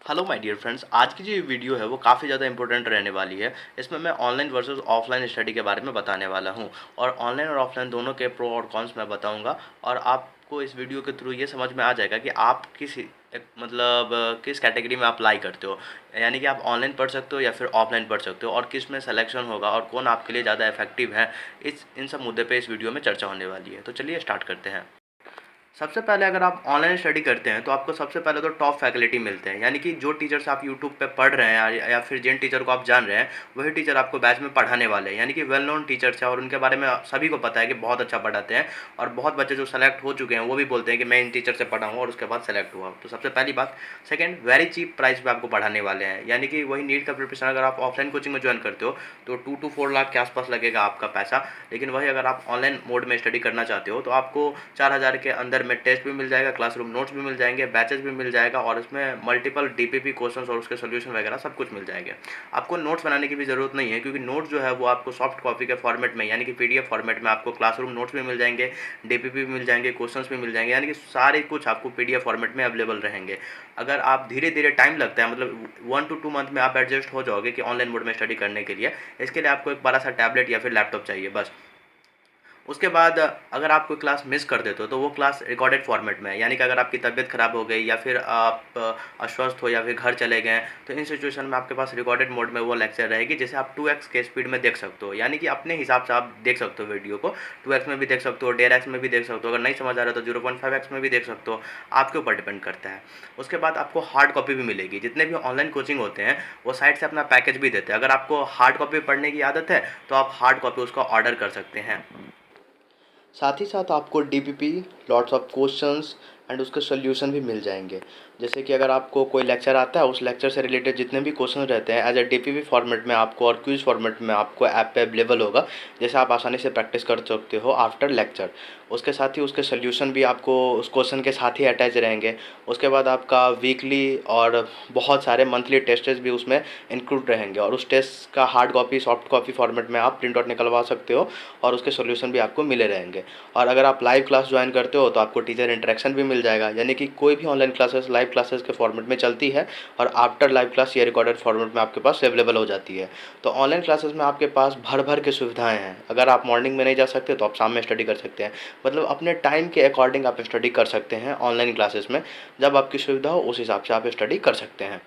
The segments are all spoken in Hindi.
हेलो माय डियर फ्रेंड्स, आज की जो वीडियो है वो काफ़ी ज़्यादा इंपॉर्टेंट रहने वाली है। इसमें मैं ऑनलाइन वर्सेस ऑफलाइन स्टडी के बारे में बताने वाला हूँ और ऑनलाइन और ऑफलाइन दोनों के प्रो और कॉन्स मैं बताऊँगा। और आपको इस वीडियो के थ्रू ये समझ में आ जाएगा कि आप किस कैटेगरी में अप्लाई करते हो। यानी कि आप ऑनलाइन पढ़ सकते हो या फिर ऑफलाइन पढ़ सकते हो और किस में सिलेक्शन होगा और कौन आपके लिए ज़्यादा इफेक्टिव है। इन सब मुद्दे पे इस वीडियो में चर्चा होने वाली है। तो चलिए स्टार्ट करते हैं। सबसे पहले अगर आप ऑनलाइन स्टडी करते हैं तो आपको सबसे पहले तो टॉप फैकल्टी मिलते हैं, यानी कि जो टीचर्स आप यूट्यूब पे पढ़ रहे हैं या फिर जिन टीचर को आप जान रहे हैं वही टीचर आपको बैच में पढ़ाने वाले हैं। यानी कि वेल नोन टीचर्स हैं और उनके बारे में सभी को पता है कि बहुत अच्छा पढ़ाते हैं। और बहुत बच्चे जो सेलेक्ट हो चुके हैं वो भी बोलते हैं कि मैं इन टीचर से पढ़ा हूँ और उसके बाद सेलेक्ट हुआ। तो सबसे पहली बात। सेकेंड, वेरी चीप प्राइस पे आपको पढ़ाने वाले हैं। यानी कि वही नीट का प्रिपरेशन अगर आप ऑफलाइन कोचिंग में ज्वाइन करते हो तो 2 to 4 लाख के आसपास लगेगा आपका पैसा। लेकिन वही अगर आप ऑनलाइन मोड में स्टडी करना चाहते हो तो आपको 4,000 के अंदर में टेस्ट भी मिल जाएगा, क्लासरूम नोट्स भी मिल जाएंगे, बैचेस भी मिल जाएगा और इसमें मल्टीपल डीपीपी क्वेश्चंस और उसके सोल्यूशन वगैरह सब कुछ मिल जाएंगे। आपको नोट्स बनाने की भी ज़रूरत नहीं है, क्योंकि नोट्स जो है वो आपको सॉफ्ट कॉपी के फॉर्मेट में यानी कि पीडीएफ फॉर्मेट में आपको क्लासरूम नोट्स भी मिल जाएंगे, डीपीपी भी मिल जाएंगे, क्वेश्चंस भी मिल जाएंगे। यानी कि सारे कुछ आपको पीडीएफ फॉर्मेट में अवेलेबल रहेंगे। अगर आप धीरे धीरे टाइम लगता है, मतलब 1 to 2 मंथ में आप एडजस्ट हो जाओगे कि ऑनलाइन मोड में स्टडी करने के लिए। इसके लिए आपको एक बड़ा सा टैबलेट या फिर लैपटॉप चाहिए बस। उसके बाद अगर आप कोई क्लास मिस कर देते हो तो वो क्लास रिकॉर्डेड फॉर्मेट में है। यानी कि अगर आपकी तबीयत ख़राब हो गई या फिर आप अस्वस्थ हो या फिर घर चले गए, तो इन सिचुएशन में आपके पास रिकॉर्डेड मोड में वो लेक्चर रहेगी, जिसे आप 2x के स्पीड में देख सकते हो। यानी कि अपने हिसाब से आप देख सकते हो वीडियो को। 2x में भी देख सकते हो, 1.5x में भी देख सकते हो, अगर नहीं समझ आ रहा तो 0.5x में भी देख सकते हो। आपके ऊपर डिपेंड करता है। उसके बाद आपको हार्ड कॉपी भी मिलेगी। जितने भी ऑनलाइन कोचिंग होते हैं वो साइट से अपना पैकेज भी देते हैं। अगर आपको हार्ड कॉपी पढ़ने की आदत है तो आप हार्ड कॉपी उसका ऑर्डर कर सकते हैं। साथ ही साथ आपको DPP, lots of questions and उसके सॉल्यूशन भी मिल जाएंगे। जैसे कि अगर आपको कोई लेक्चर आता है, उस लेक्चर से रिलेटेड जितने भी क्वेश्चन रहते हैं एज ए डीपीपी फॉर्मेट में आपको और क्विज फॉर्मेट में आपको ऐप पे अवेलेबल होगा, जैसे आप आसानी से प्रैक्टिस कर सकते हो आफ्टर लेक्चर। उसके साथ ही उसके सॉल्यूशन भी आपको उस क्वेश्चन के साथ ही अटैच रहेंगे। उसके बाद आपका वीकली और बहुत सारे मंथली टेस्टेस भी उसमें इंक्लूड रहेंगे और उस टेस्ट का hard copy, soft copy format में आप प्रिंट आउट निकलवा सकते हो और उसके सॉल्यूशन भी आपको मिले रहेंगे। और अगर आप लाइव क्लास ज्वाइन करते हो तो आपको टीचर इंटरेक्शन भी मिल जाएगा। यानी कि कोई भी ऑनलाइन क्लासेस लाइव क्लासेस के फॉर्मेट में चलती है और आफ्टर लाइव क्लास ये रिकॉर्डेड फॉर्मेट में आपके पास अवेलेबल हो जाती है। तो ऑनलाइन क्लासेस में आपके पास भर भर के सुविधाएं हैं। अगर आप मॉर्निंग में नहीं जा सकते तो आप शाम में स्टडी कर सकते हैं। मतलब अपने टाइम के अकॉर्डिंग आप स्टडी कर सकते हैं ऑनलाइन क्लासेस में। जब आपकी सुविधा हो उस हिसाब से आप स्टडी कर सकते हैं।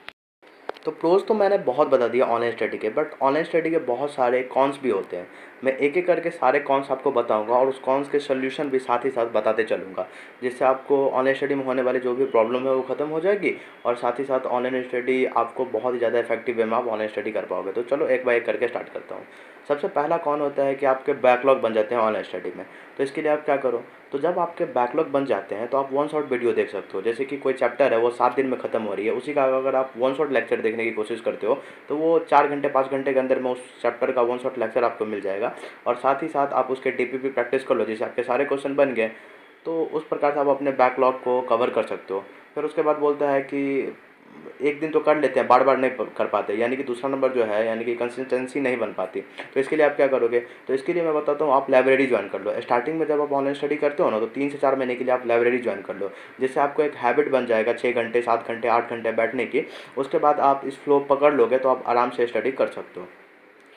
तो प्रोज़ तो मैंने बहुत बता दिया ऑनलाइन स्टडी के, बट ऑनलाइन स्टडी के बहुत सारे कॉन्स भी होते हैं। मैं एक एक करके सारे कॉन्स आपको बताऊंगा और उस कॉन्स के सोल्यूशन भी साथ ही साथ बताते चलूँगा, जिससे आपको ऑनलाइन स्टडी में होने वाली जो भी प्रॉब्लम है वो ख़त्म हो जाएगी और साथ ही साथ ऑनलाइन स्टडी आपको बहुत ही ज़्यादा इफेक्टिव वे में आप ऑनलाइन स्टडी कर पाओगे। तो चलो एक बार एक करके स्टार्ट करता हूँ। सबसे पहला कौन होता है कि आपके बैकलॉग बन जाते हैं ऑनलाइन स्टडी में। तो इसके लिए आप क्या करो, तो जब आपके बैकलॉग बन जाते हैं तो आप वन शॉट वीडियो देख सकते हो। जैसे कि कोई चैप्टर है वो 7 दिन में ख़त्म हो रही है, उसी का अगर आप वन शॉट लेक्चर देखने की कोशिश करते हो तो वो 4 घंटे 5 घंटे के अंदर में उस चैप्टर का वन शॉट लेक्चर आपको मिल जाएगा। और साथ ही साथ आप उसके डीपीपी प्रैक्टिस कर लो, जैसे आपके सारे क्वेश्चन बन गए। तो उस प्रकार से आप अपने बैकलॉग को कवर कर सकते हो। फिर उसके बाद बोलता है कि एक दिन तो कर लेते हैं, बार बार नहीं कर पाते, यानी कि दूसरा नंबर जो है यानी कि कंसिस्टेंसी नहीं बन पाती। तो इसके लिए आप क्या करोगे, तो इसके लिए मैं बताता हूँ, आप लाइब्रेरी ज्वाइन कर लो। स्टार्टिंग में जब आप ऑनलाइन स्टडी करते हो ना तो 3 से 4 महीने के लिए आप लाइब्रेरी ज्वाइन कर लो, जिससे आपको एक हैबिट बन जाएगा 6 घंटे 7 घंटे 8 घंटे बैठने की। उसके बाद आप इस फ्लो पकड़ लोगे तो आप आराम से स्टडी कर सकते हो।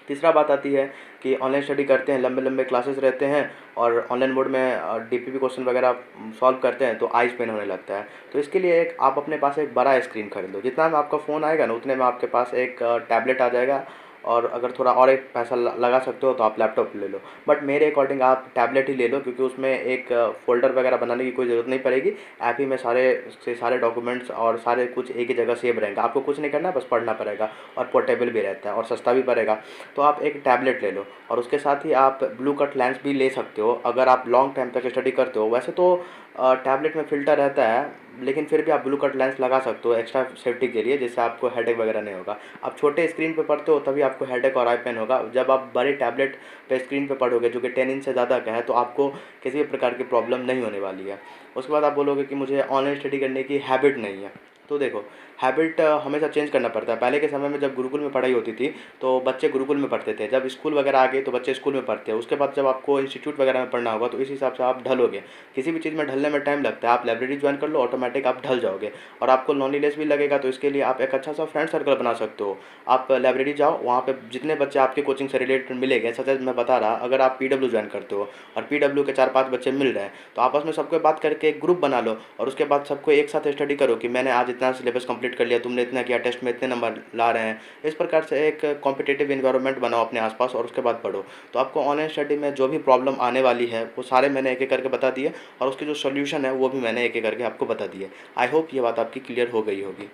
तीसरा बात आती है कि ऑनलाइन स्टडी करते हैं, लंबे लंबे क्लासेस रहते हैं और ऑनलाइन मोड में डीपीपी क्वेश्चन वगैरह सॉल्व करते हैं तो आइज पेन होने लगता है। तो इसके लिए एक आप अपने पास एक बड़ा स्क्रीन खरीद लो। जितना में आपका फ़ोन आएगा ना उतने में आपके पास एक टैबलेट आ जाएगा। और अगर थोड़ा और एक पैसा लगा सकते हो तो आप लैपटॉप ले लो, बट मेरे अकॉर्डिंग आप टैबलेट ही ले लो, क्योंकि उसमें एक फ़ोल्डर वगैरह बनाने की कोई ज़रूरत नहीं पड़ेगी। ऐप ही में सारे डॉक्यूमेंट्स और सारे कुछ एक ही जगह सेव रहेंगे। आपको कुछ नहीं करना, बस पढ़ना पड़ेगा और पोर्टेबल भी रहता है और सस्ता भी पड़ेगा। तो आप एक टैबलेट ले लो और उसके साथ ही आप ब्लू कट लेंस भी ले सकते हो अगर आप लॉन्ग टाइम तक स्टडी करते हो। वैसे तो टैबलेट में फ़िल्टर रहता है, लेकिन फिर भी आप ब्लू कट लेंस लगा सकते हो एक्स्ट्रा सेफ्टी के लिए, जिससे आपको हेडेक वगैरह नहीं होगा। आप छोटे स्क्रीन पे पढ़ते हो तभी आपको हेडेक और आई पेन होगा। जब आप बड़े टैबलेट पे स्क्रीन पे पढ़ोगे जो कि 10 इंच से ज़्यादा का है तो आपको किसी भी प्रकार की प्रॉब्लम नहीं होने वाली है। उसके बाद आप बोलोगे कि मुझे ऑनलाइन स्टडी करने की हैबिट नहीं है। तो देखो, हैबिट हमेशा चेंज करना पड़ता है। पहले के समय में जब गुरुकुल में पढ़ाई होती थी तो बच्चे गुरुकुल में पढ़ते थे, जब स्कूल वगैरह आ गए तो बच्चे स्कूल में पढ़ते हैं। उसके बाद जब आपको इंस्टीट्यूट वगैरह में पढ़ना होगा तो इस हिसाब से आप ढलोगे। किसी भी चीज़ में ढलने में टाइम लगता है, आप लाइब्रेरी ज्वाइन कर लो, ऑटोमेटिक आप ढल जाओगे और आपको लोनलीनेस भी लगेगा। तो इसके लिए आप एक अच्छा सा फ्रेंड सर्कल बना सकते हो। आप लाइब्रेरी जाओ, वहाँ पे जितने बच्चे आपके कोचिंग से रिलेटेड मिलेंगे, सच मैं बता रहा, अगर आप पीडब्ल्यू ज्वाइन करते हो और पीडब्ल्यू के 4-5 बच्चे मिल रहे हैं तो आपस में सबको बात करके एक ग्रुप बना लो और उसके बाद सबको एक साथ स्टडी करो कि मैंने आज इतना सिलेबस कंप्लीट कर लिया, तुमने इतना किया, टेस्ट में इतने नंबर ला रहे हैं। इस प्रकार से एक कॉम्पिटिटिव इन्वायरमेंट बनाओ अपने आसपास और उसके बाद पढ़ो। तो आपको ऑनलाइन स्टडी में जो भी प्रॉब्लम आने वाली है वो सारे मैंने एक एक करके बता दिए और उसके जो सोल्यूशन है वो भी मैंने एक एक करके आपको बता दिए। आई होप ये बात आपकी क्लियर हो गई होगी।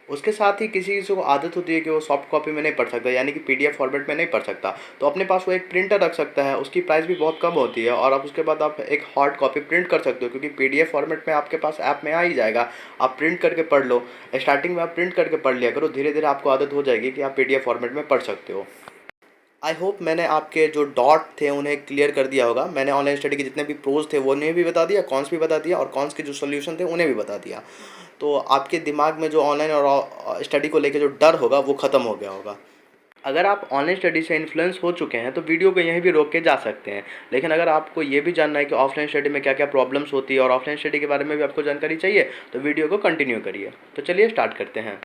उसके साथ ही किसी किसी को आदत होती है कि वो सॉफ्ट कॉपी में नहीं पढ़ सकता, यानी कि पीडीएफ फॉर्मेट में नहीं पढ़ सकता, तो अपने पास वो एक प्रिंटर रख सकता है। उसकी प्राइस भी बहुत कम होती है और आप उसके बाद आप एक हार्ड कॉपी प्रिंट कर सकते हो, क्योंकि पीडीएफ फॉर्मेट में आपके पास ऐप में आ ही जाएगा। आप प्रिंट करके पढ़ लो। स्टार्टिंग में आप प्रिंट करके पढ़ लिया करो, धीरे धीरे आपको आदत हो जाएगी कि आप पीडीएफ फॉर्मेट में पढ़ सकते हो। आई होप मैंने आपके जो डॉट थे उन्हें क्लियर कर दिया होगा। मैंने ऑनलाइन स्टडी के जितने भी प्रोज थे वो उन्हें भी बता दिया, कॉन्स भी बता दिया और कॉन्स के जो सोल्यूशन थे उन्हें भी बता दिया। तो आपके दिमाग में जो ऑनलाइन और स्टडी को लेकर जो डर होगा वो ख़त्म हो गया होगा। अगर आप ऑनलाइन स्टडी से इन्फ्लुएंस हो चुके हैं तो वीडियो को यहीं भी रोक के जा सकते हैं, लेकिन अगर आपको ये भी जानना है कि ऑफलाइन स्टडी में क्या क्या प्रॉब्लम्स होती है और ऑफलाइन स्टडी के बारे में भी आपको जानकारी चाहिए तो वीडियो को कंटिन्यू करिए। तो चलिए स्टार्ट करते हैं।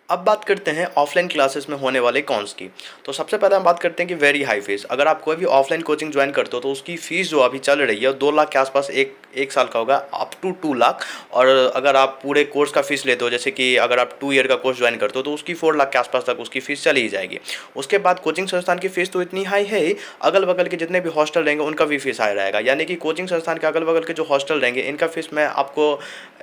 अब बात करते हैं ऑफलाइन क्लासेस में होने वाले कॉन्स की। तो सबसे पहले हम बात करते हैं कि वेरी हाई फीस। अगर आप कोई भी ऑफलाइन कोचिंग ज्वाइन करते हो तो उसकी फ़ीस जो अभी चल रही है 2 लाख के आसपास एक साल का होगा, अप टू 2 लाख। और अगर आप पूरे कोर्स का फ़ीस लेते हो, जैसे कि अगर आप 2 ईयर का कोर्स ज्वाइन करते हो तो उसकी 4 लाख के आसपास तक उसकी फ़ीस चली ही जाएगी। उसके बाद कोचिंग संस्थान की फ़ीस तो इतनी हाई है ही, अगल बगल के जितने भी हॉस्टल रहेंगे उनका भी फ़ीस हाई रहेगा। यानी कि कोचिंग संस्थान के अगल बगल के जो हॉस्टल रहेंगे इनका फ़ीस मैं आपको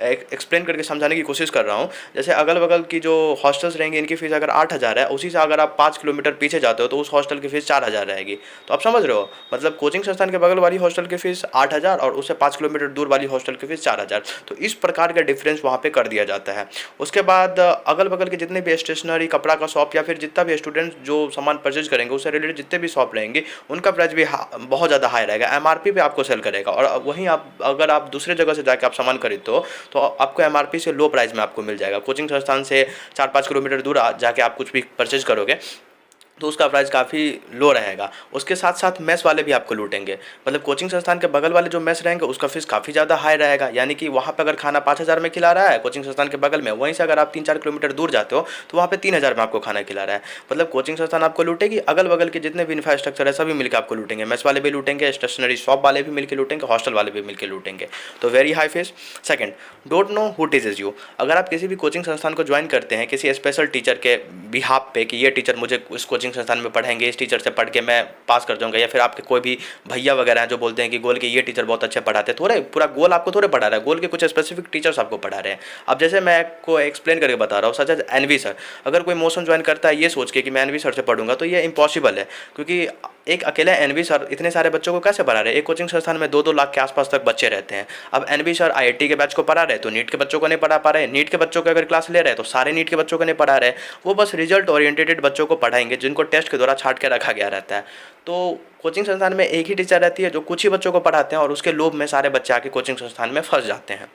एक्सप्लेन करके समझाने की कोशिश कर रहा हूँ। जैसे अगल बगल की जो हॉस्टल्स रहेंगे इनकी फ़ीस अगर 8,000 है, उसी से अगर आप 5 किलोमीटर पीछे जाते हो तो उस हॉस्टल की फ़ीस 4,000 रहेगी। तो आप समझ रहे हो, मतलब कोचिंग संस्थान के बगल वाली हॉस्टल की फ़ीस 8,000 और उससे 5 किलोमीटर दूर वाली हॉस्टल की फ़ीस 4,000। तो इस प्रकार का डिफरेंस वहाँ पे कर दिया जाता है। उसके बाद अगल बगल के जितने भी स्टेशनरी, कपड़ा का शॉप या फिर जितना भी स्टूडेंट जो सामान परचेज करेंगे उससे रिलेटेड जितने भी शॉप रहेंगे उनका प्राइस भी बहुत ज़्यादा हाई रहेगा, एमआरपी पे आपको सेल करेगा। और वहीं आप अगर आप दूसरे जगह से जाकर आप सामान खरीदते हो तो आपको एमआरपी से लो प्राइस में आपको मिल जाएगा। कोचिंग संस्थान से 4-5 किलोमीटर दूर जाके आप कुछ भी परचेज करोगे तो उसका प्राइस काफ़ी लो रहेगा। उसके साथ साथ मेस वाले भी आपको लूटेंगे, मतलब कोचिंग संस्थान के बगल वाले जो मेस रहेंगे उसका फीस काफ़ी ज़्यादा हाई रहेगा। यानी कि वहाँ पे अगर खाना 5,000 में खिला रहा है कोचिंग संस्थान के बगल में, वहीं से अगर आप 3-4 किलोमीटर दूर जाते हो तो वहाँ पे 3,000 में आपको खाना खिला रहा है। मतलब कोचिंग संस्थान आपको लूटेगी, अगल बगल के जितने भी इंफ्रास्ट्रक्चर है सभी मिलकर आपको लूटेंगे। मेस वाले भी लूटेंगे, स्टेशनरी शॉप वाले भी मिलकर लूटेंगे, हॉस्टल वाले भी मिलकर लूटेंगे। तो very high fees. Second, don't know who teaches you. अगर आप किसी भी कोचिंग संस्थान को ज्वाइन करते हैं किसी स्पेशल टीचर के बिहाफ पे कि ये टीचर मुझे इस कोचिंग संस्थान में पढ़ाएंगे, इस टीचर से पढ़ के मैं पास कर जाऊंगा, या फिर आपके कोई भी भैया वगैरह हैं जो बोलते हैं कि गोल के ये टीचर बहुत अच्छे पढ़ाते हैं, थोड़े पूरा गोल आपको थोड़े पढ़ा रहा है, गोल के कुछ स्पेसिफिक टीचर्स आपको पढ़ा रहे हैं। अब जैसे मैं आपको एक्सप्लेन करके बता रहा हूँ, सच एज एनवी सर। अगर कोई मोशन ज्वाइन करता है ये सोच के कि मैं एनवी सर से पढ़ूंगा तो ये इम्पॉसिबल है, क्योंकि एक अकेले एनवी सर इतने सारे बच्चों को कैसे पढ़ा रहे हैं। एक कोचिंग संस्थान में 2-2 लाख के आसपास तक बच्चे रहते हैं। अब एनवी सर आईआईटी के बैच को पढ़ा रहे तो नीट के बच्चों को नहीं पढ़ा पा रहे, नीट के बच्चों को अगर क्लास ले रहे तो सारे नीट के बच्चों को नहीं पढ़ा रहे, वो बस रिजल्ट ओरिएंटेड बच्चों को पढ़ाएंगे जिनको टेस्ट के द्वारा छांट के रखा गया रहता है। तो कोचिंग संस्थान में एक ही टीचर रहती है जो कुछ ही बच्चों को पढ़ाते हैं और उसके लोभ में सारे बच्चे आके कोचिंग संस्थान में फंस जाते हैं।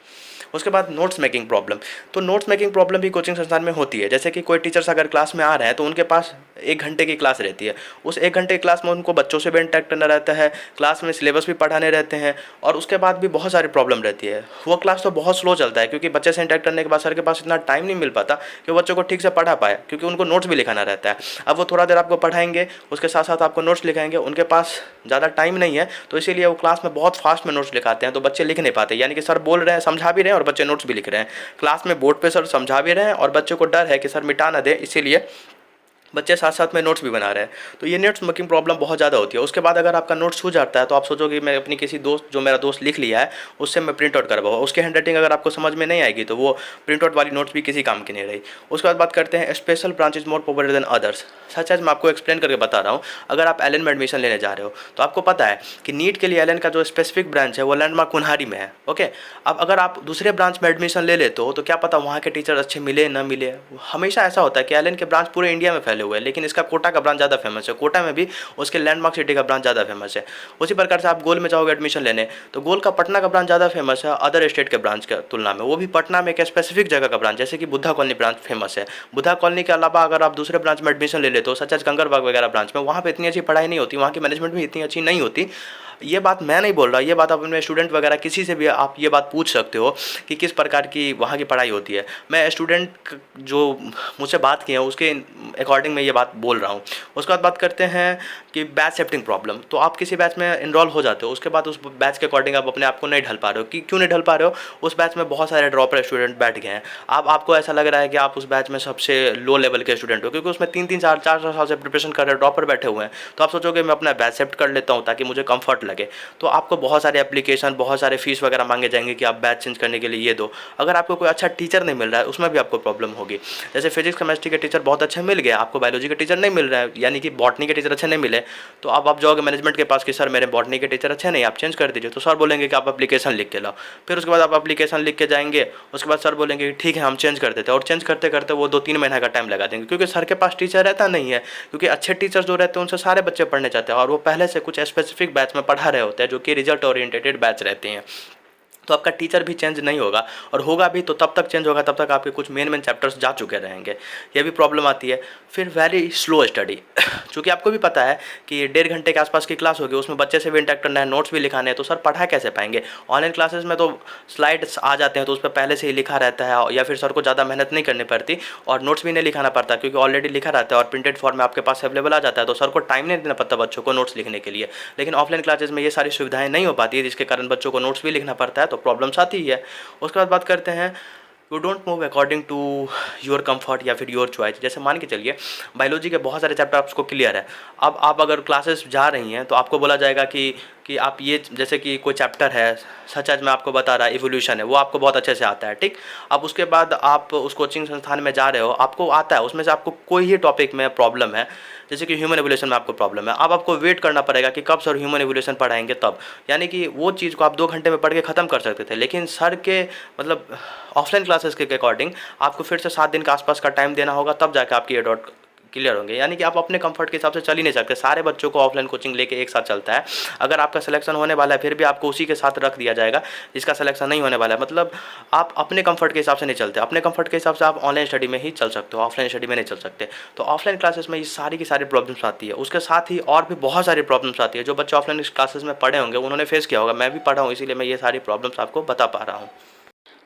उसके बाद नोट्स मेकिंग प्रॉब्लम। तो नोट्स मेकिंग प्रॉब्लम भी कोचिंग संस्थान में होती है। जैसे कि कोई टीचर्स अगर क्लास में आ रहे हैं तो उनके पास 1 घंटे की क्लास रहती है, उस 1 घंटे की क्लास में उनको बच्चों से भी इंटरेक्ट करना रहता है, क्लास में सिलेबस भी पढ़ाने रहते हैं और उसके बाद भी बहुत सारी प्रॉब्लम रहती है। वो क्लास तो बहुत स्लो चलता है क्योंकि बच्चे से इंटरेक्ट करने के बाद सर के पास इतना टाइम नहीं मिल पाता कि वो बच्चों को ठीक से पढ़ा पाए, क्योंकि उनको नोट्स भी लिखाना रहता है। अब वो थोड़ा देर आपको पढ़ाएंगे, उसके साथ साथ आपको नोट्स लिखाएंगे, उनके पास ज़्यादा टाइम नहीं है तो इसीलिए वो क्लास में बहुत फास्ट में नोट्स लिखाते हैं, तो बच्चे लिख नहीं पाते। यानी कि सर बोल रहे हैं, समझा भी रहे हैं और बच्चे नोट्स भी लिख रहे हैं। क्लास में बोर्ड पे सर समझा भी रहे हैं और बच्चों को डर है कि सर मिटा ना दे, इसीलिए बच्चे साथ साथ में नोट्स भी बना रहे हैं। तो ये नोट्स मेकिंग प्रॉब्लम बहुत ज़्यादा होती है। उसके बाद अगर आपका नोट्स हो जाता है तो आप सोचोगे मैं अपनी किसी दोस्त, जो मेरा दोस्त लिख लिया है उससे मैं प्रिंट आउट करवाऊँ, उसकी हैंड राइटिंग अगर आपको समझ में नहीं आएगी तो वो प्रिंट आउट वाली नोट्स भी किसी काम की नहीं रही। उसके बाद बात करते हैं special branch is more popular than others. Such as मैं आपको एक्सप्लेन करके बता रहा हूँ। अगर आप एलएन में एडमिशन लेने जा रहे हो तो आपको पता है कि नीट के लिए एलएन का जो स्पेसिफिक ब्रांच है वो लैंडमार्क कुन्हारी में है। ओके, अब अगर आप दूसरे ब्रांच में एडमिशन ले लेते हो तो क्या पता वहाँ के टीचर अच्छे मिले ना मिले। हमेशा ऐसा होता है कि एलएन के ब्रांच पूरे इंडिया में फैले हुए हैं, लेकिन इसका कोटा का ब्रांच ज़्यादा फेमस है। कोटा में भी उसके लैंडमार्क सिटी का ब्रांच ज़्यादा फेमस है। उसी प्रकार से आप गोल में जाओगे एडमिशन लेने, तो गोल का पटना का ब्रांच ज़्यादा फेमस है अदर स्टेट के ब्रांच के तुलना में। वो भी पटना में एक स्पेसिफिक जगह का ब्रांच, जैसे कि बुद्धा कॉलोनी ब्रांच फेमस है। बुद्धा कॉलोनी के अलावा अगर आप दूसरे ब्रांच में एडमिशन ले लेते हो, सच एज कंकरबाग वगैरह ब्रांच में, वहाँ पे इतनी अच्छी पढ़ाई नहीं होती, वहाँ की मैनेजमेंट भी इतनी अच्छी नहीं होती। ये बात मैं नहीं बोल रहा, ये बात आप अपने स्टूडेंट वगैरह किसी से भी आप ये बात पूछ सकते हो कि किस प्रकार की वहाँ की पढ़ाई होती है। मैं स्टूडेंट जो मुझसे बात किए हैं उसके अकॉर्डिंग मैं ये बात बोल रहा हूँ। उसके बाद बात करते हैं कि बैच शिफ्टिंग प्रॉब्लम। तो आप किसी बैच में इनरोल हो जाते हो, उसके बाद उस बैच के अकॉर्डिंग आप अपने आप को नहीं ढल पा रहे हो। कि क्यों नहीं ढल पा रहे हो? उस बैच में बहुत सारे ड्रॉपर स्टूडेंट बैठ गए हैं। अब आपको ऐसा लग रहा है कि आप उस बैच में सबसे लो लेवल के स्टूडेंट हो, क्योंकि उसमें 3-3 4-4 साल से प्रिपरेशन कर रहे ड्रॉपर बैठे हुए हैं। तो आप सोचोगे मैं अपना बैच शिफ्ट कर लेता हूँ ताकि मुझे कंफर्ट लगे। तो आपको बहुत सारे एप्लीकेशन, बहुत सारे फीस वगैरह मांगे जाएंगे कि आप बैच चेंज करने के लिए ये दो। अगर आपको कोई अच्छा टीचर नहीं मिल रहा है, उसमें भी आपको प्रॉब्लम होगी। जैसे फिजिक्स केमिस्ट्री के टीचर बहुत अच्छे मिल गए, आपको बायोलॉजी के टीचर नहीं मिल रहा है, यानी कि बॉटनी के टीचर अच्छे नहीं मिले, तो अब आप जाओगे मैनेजमेंट के पास कि सर मेरे बॉटनी के टीचर अच्छे नहीं, आप चेंज कर दीजिए। तो सर बोलेंगे कि आप एप्लीकेशन लिख के लाओ। फिर उसके बाद आप एप्लीकेशन लिख के जाएंगे, उसके बाद सर बोलेंगे कि ठीक है हम चेंज कर देते हैं, और चेंज करते करते वो 2-3 महीने का टाइम लगा देंगे, क्योंकि सर के पास टीचर रहता नहीं है। क्योंकि अच्छे टीचर जो रहते हैं उनसे सारे बच्चे पढ़ने चाहते हैं, और वो पहले से कुछ स्पेसिफिक बैच में पढ़ा रहे होते हैं जो कि रिजल्ट ओरिएंटेड बैच रहते हैं। तो आपका टीचर भी चेंज नहीं होगा, और होगा भी तो तब तक चेंज होगा तब तक आपके कुछ मेन चैप्टर्स जा चुके रहेंगे। ये भी प्रॉब्लम आती है। फिर वेरी स्लो स्टडी चूँकि आपको भी पता है कि 1.5 घंटे के आसपास की क्लास होगी, उसमें बच्चे से भी इंटरेक्ट करना है, नोट्स भी लिखाने हैं, तो सर पढ़ा कैसे पाएंगे? ऑनलाइन क्लासेस में तो स्लाइड्स आ जाते हैं, तो उस पर पहले से ही लिखा रहता है, या फिर सर को ज़्यादा मेहनत नहीं करनी पड़ती और नोट्स भी नहीं लिखाना पड़ता, क्योंकि ऑलरेडी लिखा रहता है और प्रिंटेड फॉर्म में आपके पास अवेलेबल आ जाता है। तो सर को टाइम नहीं देना पड़ता बच्चों को नोट्स लिखने के लिए। लेकिन ऑफलाइन क्लासेस में ये सारी सुविधाएं नहीं हो पाती है, जिसके कारण बच्चों को नोट्स भी लिखना पड़ता है, तो प्रॉब्लम्स आती ही है। उसके बाद बात करते हैं you don't move according to your comfort या फिर योर चॉइस। जैसे मान के चलिए बायोलॉजी के बहुत सारे चैप्टर आपको क्लियर है। अब आप अगर क्लासेस जा रही हैं तो आपको बोला जाएगा कि आप ये, जैसे कि कोई चैप्टर है सच आज मैं आपको बता रहा इवोल्यूशन है, वो आपको बहुत अच्छे से आता है, ठीक। अब उसके बाद आप उस कोचिंग संस्थान में जा रहे हो, आपको आता है, उसमें से आपको कोई ही टॉपिक में प्रॉब्लम है, जैसे कि ह्यूमन एवोल्यूशन में आपको प्रॉब्लम है। अब आपको वेट करना पड़ेगा कि कब सर ह्यूमन एवोल्यूशन पढ़ाएंगे तब। यानी कि वो चीज़ को आप 2 घंटे में पढ़ के ख़त्म कर सकते थे, लेकिन सर के मतलब ऑफलाइन क्लासेस के अकॉर्डिंग आपको फिर से 7 दिन के आसपास का टाइम देना होगा, तब जाकर आपकी ये डॉट क्लियर होंगे। यानी कि आप अपने कंफर्ट के हिसाब से चल ही नहीं सकते। सारे बच्चों को ऑफलाइन कोचिंग लेके एक साथ चलता है। अगर आपका सिलेक्शन होने वाला है फिर भी आपको उसी के साथ रख दिया जाएगा जिसका सिलेक्शन नहीं होने वाला है। मतलब आप अपने कंफर्ट के हिसाब से नहीं चलते। अपने कंफर्ट के हिसाब से आप ऑनलाइन स्टडी में ही चल सकते हो, ऑफलाइन स्टडी में नहीं चल सकते। तो ऑफलाइन क्लासेस में ये सारी की सारी प्रॉब्लम्स आती है। उसके साथ ही और भी बहुत सारी प्रॉब्लम्स आती है जो बच्चे ऑफलाइन क्लासेस में पढ़े होंगे उन्होंने फेस किया होगा। मैं भी पढ़ा हूँ, इसीलिए मैं ये सारी प्रॉब्लम्स आपको बता पा रहा हूँ।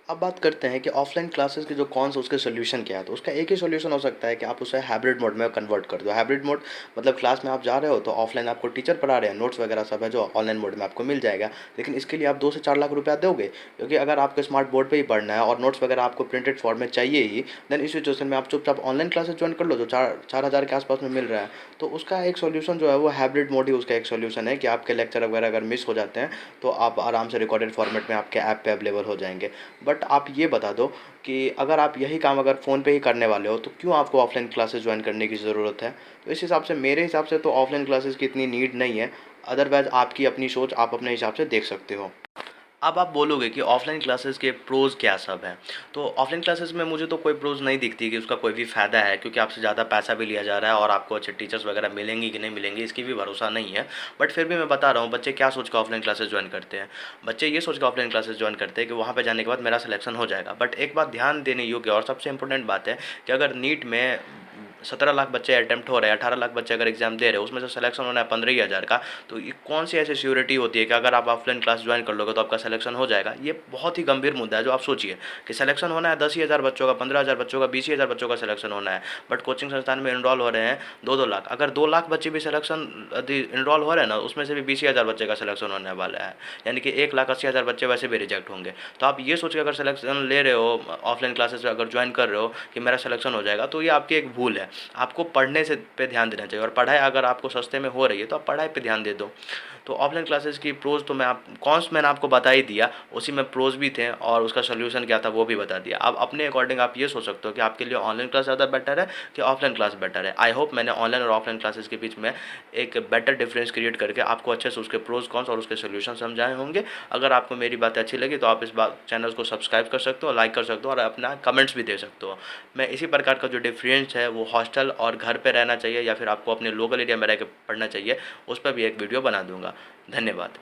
अब बात करते हैं कि ऑफलाइन क्लासेस के जो कौन सा उसके सोल्यूशन क्या है। तो उसका एक ही सोल्यूशन हो सकता है कि आप उसे हाइब्रिड मोड में कन्वर्ट कर दो। हाइब्रिड मोड मतलब क्लास में आप जा रहे हो तो ऑफलाइन आपको टीचर पढ़ा रहे हैं, नोट्स वगैरह सब है जो ऑनलाइन मोड में आपको मिल जाएगा। लेकिन इसके लिए आप 2 से 4 लाख रुपया दोगे, क्योंकि अगर आपको स्मार्ट बोर्ड पर ही पढ़ना है और नोट्स वगैरह आपको प्रिंटेड फॉर्म में चाहिए ही, देन इस सिचुएशन में आप चुपचाप ऑनलाइन क्लासेस ज्वाइन कर लो जो 4,000 के आसपास में मिल रहा है। तो उसका एक सोल्यूशन जो है वो हाइब्रिड मोड ही उसका एक सोल्यूशन है कि आपके लेक्चर वगैरह अगर मिस हो जाते हैं तो आप आराम से रिकॉर्डेड फॉर्मेट में आपके ऐप पे अवेलेबल हो जाएंगे। बट आप ये बता दो कि अगर आप यही काम अगर फ़ोन पे ही करने वाले हो तो क्यों आपको ऑफलाइन क्लासेस ज्वाइन करने की ज़रूरत है? तो इस हिसाब से मेरे हिसाब से तो ऑफलाइन क्लासेस की इतनी नीड नहीं है। अदरवाइज़ आपकी अपनी सोच, आप अपने हिसाब से देख सकते हो। अब आप बोलोगे कि ऑफलाइन क्लासेस के प्रोज़ क्या सब हैं। तो ऑफलाइन क्लासेस में मुझे तो कोई प्रोज़ नहीं दिखती कि उसका कोई भी फ़ायदा है, क्योंकि आपसे ज़्यादा पैसा भी लिया जा रहा है और आपको अच्छे टीचर्स वगैरह मिलेंगे कि नहीं मिलेंगे इसकी भी भरोसा नहीं है। बट फिर भी मैं बता रहा हूँ बच्चे क्या सोच के ऑफलाइन क्लासेस ज्वाइन करते हैं। बच्चे ये सोच के ऑफलाइन क्लासेस ज्वाइन करते हैं कि वहाँ पर जाने के बाद मेरा सिलेक्शन हो जाएगा। बट एक बात ध्यान देने योग्य और सबसे इंपॉर्टेंट बात है कि अगर नीट में 17 लाख बच्चे अटेम्प्ट हो रहे हैं, 18 लाख बच्चे अगर एग्जाम दे रहे हैं, उसमें से सिलेक्शन होना है 15 ही हज़ार का, तो ये कौन सी ऐसी सिक्योरिटी होती है कि अगर आप ऑफलाइन क्लास ज्वाइन कर लोगे तो आपका सिलेक्शन हो जाएगा? ये बहुत ही गंभीर मुद्दा है जो आप सोचिए कि सिलेक्शन होना है 10 ही हज़ार बच्चों का, 15,000 बच्चों का, 20 ही हज़ार बच्चों का सिलेक्शन होना है। बट कोचिंग संस्थान में इनरोल हो रहे हैं 2-2 लाख। अगर 2 लाख बच्चे भी सिलेक्शन यदि इनरोल हो रहे हैं ना, उसमें से भी 20 ही हज़ार बच्चे का सिलेक्शन होने वाला है, यानी कि 1,80,000 बच्चे वैसे भी रिजेक्ट होंगे। तो आप ये सोच के अगर सिलेक्शन ले रहे हो, ऑफलाइन क्लासेस अगर ज्वाइन कर रहे हो कि मेरा सिलेक्शन हो जाएगा, तो ये आपकी एक भूल है। आपको पढ़ने से पे ध्यान देना चाहिए, और पढ़ाई अगर आपको सस्ते में हो रही है तो आप पढ़ाई पे ध्यान दे दो। तो ऑफलाइन क्लासेस की प्रोज तो कॉन्स मैंने आपको बता ही दिया, उसी में प्रोज भी थे और उसका सोल्यूशन क्या था वो भी बता दिया। अब अपने अकॉर्डिंग आप ये सोच सकते हो कि आपके लिए ऑनलाइन क्लास ज़्यादा बेटर है कि ऑफलाइन क्लास बेटर है। आई होप मैंने ऑनलाइन और ऑफलाइन क्लासेस के बीच में एक बेटर डिफरेंस क्रिएट करके आपको अच्छे से उसके प्रोज कॉन्स और उसके सोल्यूशन समझाए होंगे। अगर आपको मेरी बातें अच्छी लगी तो आप इस बात चैनल को सब्सक्राइब कर सकते हो, लाइक कर सकते हो और अपना कमेंट्स भी दे सकते हो। मैं इसी प्रकार का जो डिफरेंस है वो हॉस्टल और घर पे रहना चाहिए या फिर आपको अपने लोकल एरिया में रह के पढ़ना चाहिए, उस पर भी एक वीडियो बना दूँगा। धन्यवाद।